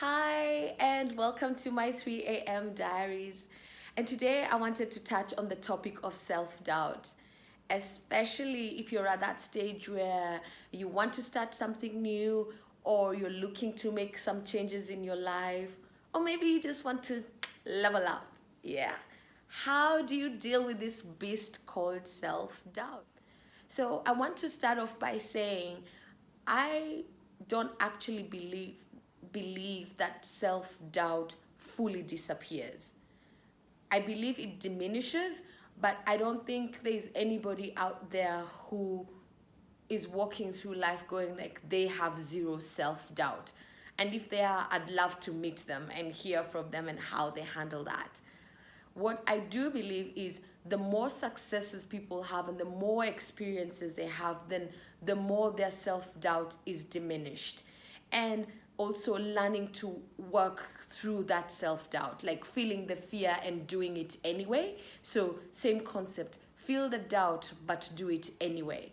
Hi, and welcome to my 3 a.m. diaries. And today I wanted to touch on the topic of self doubt, especially if you're at that stage where you want to start something new, or you're looking to make some changes in your life, or maybe you just want to level up. Yeah. How do you deal with this beast called self doubt? So I want to start off by saying I don't actually believe that self-doubt fully disappears. I believe it diminishes, but I don't think there's anybody out there who is walking through life going like they have zero self-doubt. And if they are, I'd love to meet them and hear from them and how they handle that. What I do believe is the more successes people have and the more experiences they have, then the more their self-doubt is diminished. And also learning to work through that self-doubt, like feeling the fear and doing it anyway. So same concept, feel the doubt but do it anyway.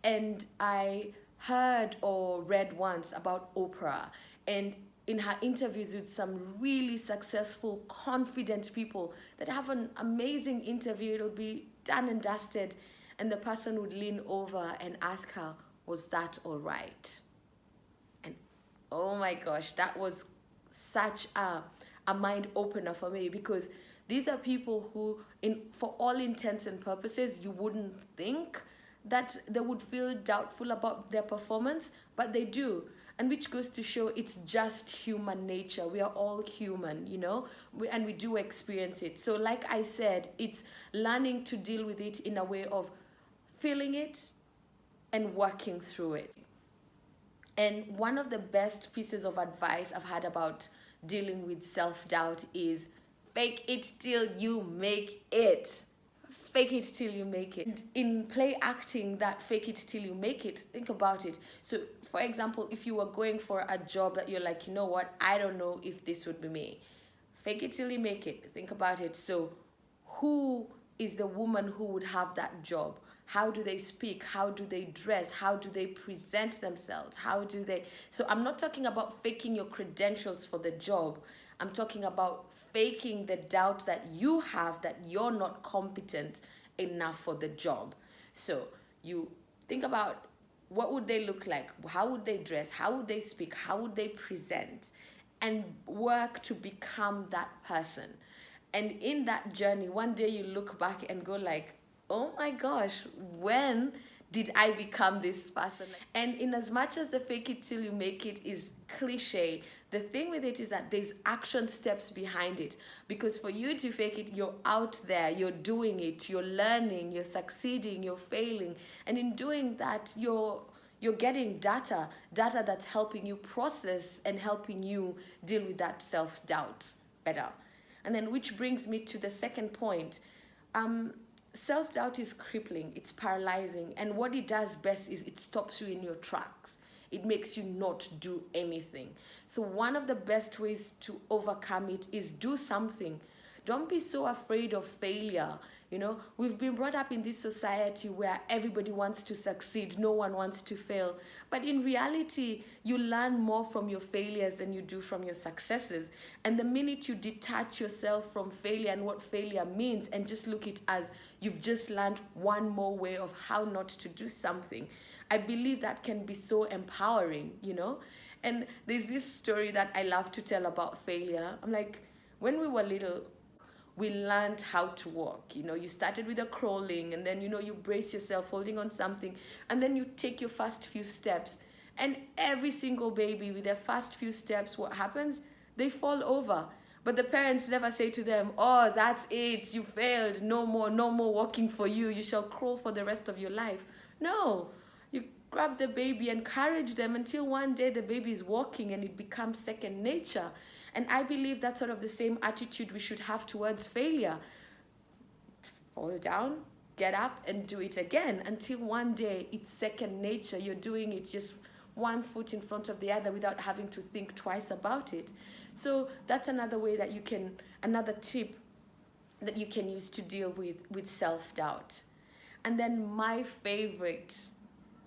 And I heard or read once about Oprah, and in her interviews with some really successful, confident people that have an amazing interview, it'll be done and dusted, and the person would lean over and ask her, "Was that all right?" And oh my gosh, that was such a mind opener for me, because these are people who, in for all intents and purposes, you wouldn't think that they would feel doubtful about their performance, but they do. And which goes to show it's just human nature. We are all human, and we do experience it. So, like I said, it's learning to deal with it in a way of feeling it and working through it. And one of the best pieces of advice I've had about dealing with self doubt is fake it till you make it. Fake it till you make it. And in play acting, that fake it till you make it, think about it. So, for example, if you were going for a job that you're like, you know what, I don't know if this would be me. Fake it till you make it. Think about it. So, who is the woman who would have that job? How do they speak? How do they dress? How do they present themselves? How do they? So, I'm not talking about faking your credentials for the job. I'm talking about faking the doubt that you have that you're not competent enough for the job. So, you think about what would they look like? How would they dress? How would they speak? How would they present? And work to become that person. And in that journey, one day you look back and go like, oh my gosh, when did I become this person? And in as much as the fake it till you make it is cliche, the thing with it is that there's action steps behind it. Because for you to fake it, you're out there, you're doing it, you're learning, you're succeeding, you're failing. And in doing that, you're getting data that's helping you process and helping you deal with that self-doubt better. And then which brings me to the second point. Self-doubt is crippling, it's paralyzing, and what it does best is it stops you in your tracks. It makes you not do anything. So one of the best ways to overcome it is do something. Don't be so afraid of failure. We've been brought up in this society where everybody wants to succeed, no one wants to fail. But in reality, you learn more from your failures than you do from your successes. And the minute you detach yourself from failure and what failure means and just look at it as you've just learned one more way of how not to do something, I believe that can be so empowering. And there's this story that I love to tell about failure. I'm like, when we were little, we learned how to walk. You started with a crawling, and then you brace yourself holding on something, and then you take your first few steps. And every single baby with their first few steps, what happens? They fall over. But the parents never say to them, "Oh, that's it, you failed, no more walking for you, you shall crawl for the rest of your life." No, you grab the baby, encourage them until one day the baby is walking and it becomes second nature. And I believe that's sort of the same attitude we should have towards failure. Fall down, get up, and do it again until one day it's second nature. You're doing it just one foot in front of the other without having to think twice about it. So that's another way that another tip that you can use to deal with self-doubt. And then my favorite,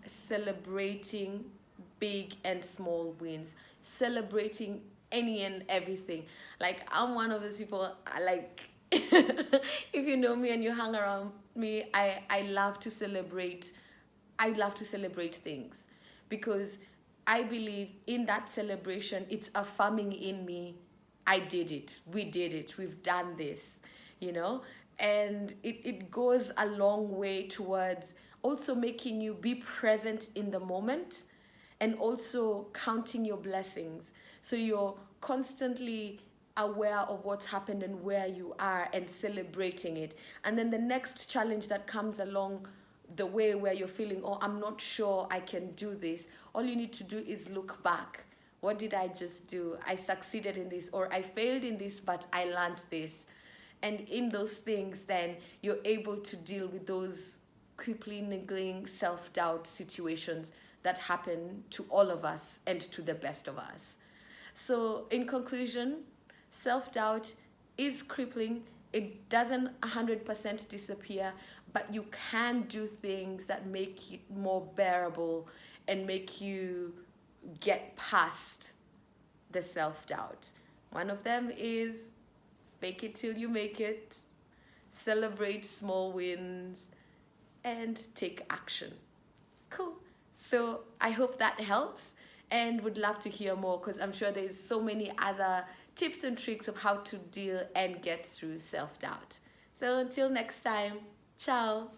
celebrating big and small wins. Celebrating any and everything. Like, I'm one of those people, if you know me and you hang around me, I love to celebrate. I love to celebrate things because I believe in that celebration, it's affirming in me, I did it, we did it, we've done this, you know? And it goes a long way towards also making you be present in the moment and also counting your blessings. So you're constantly aware of what's happened and where you are and celebrating it. And then the next challenge that comes along the way where you're feeling, oh, I'm not sure I can do this, all you need to do is look back. What did I just do? I succeeded in this, or I failed in this, but I learned this. And in those things, then you're able to deal with those crippling, niggling, self doubt situations that happen to all of us and to the best of us. So, in conclusion, self doubt is crippling. It doesn't 100% disappear, but you can do things that make it more bearable and make you get past the self doubt. One of them is fake it till you make it, celebrate small wins, and take action. Cool. So I hope that helps and would love to hear more because I'm sure there's so many other tips and tricks of how to deal and get through self-doubt. So until next time, ciao.